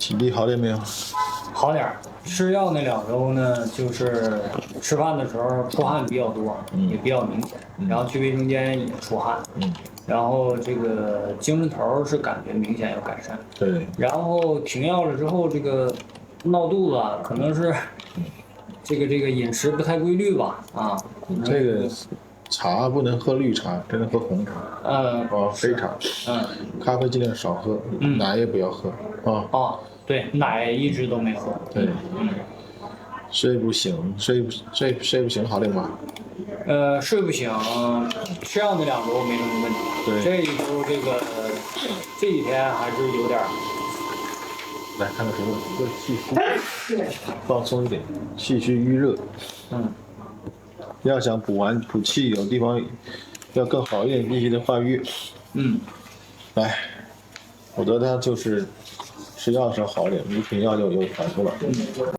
体力好点没有？好点儿。吃药那2周呢，就是吃饭的时候出汗比较多，也比较明显，然后去卫生间也出汗，然后这个精神头是感觉明显有改善。对。然后停药了之后，这个闹肚子啊，可能是这个饮食不太规律吧，啊。这个茶不能喝绿茶，只能喝红茶。黑茶。咖啡尽量少喝，奶也不要喝啊。对，奶一直都没喝。对。睡不醒好点吗？睡不醒，吃药那2周没什么问题。对。这一周这几天还是有点。来看看什么？一个气虚，放松一点，气虚瘀热。要想补气，有地方要更好一点，必须得化瘀。来，否则它就是吃药的时候好一点，一停药就有反复了。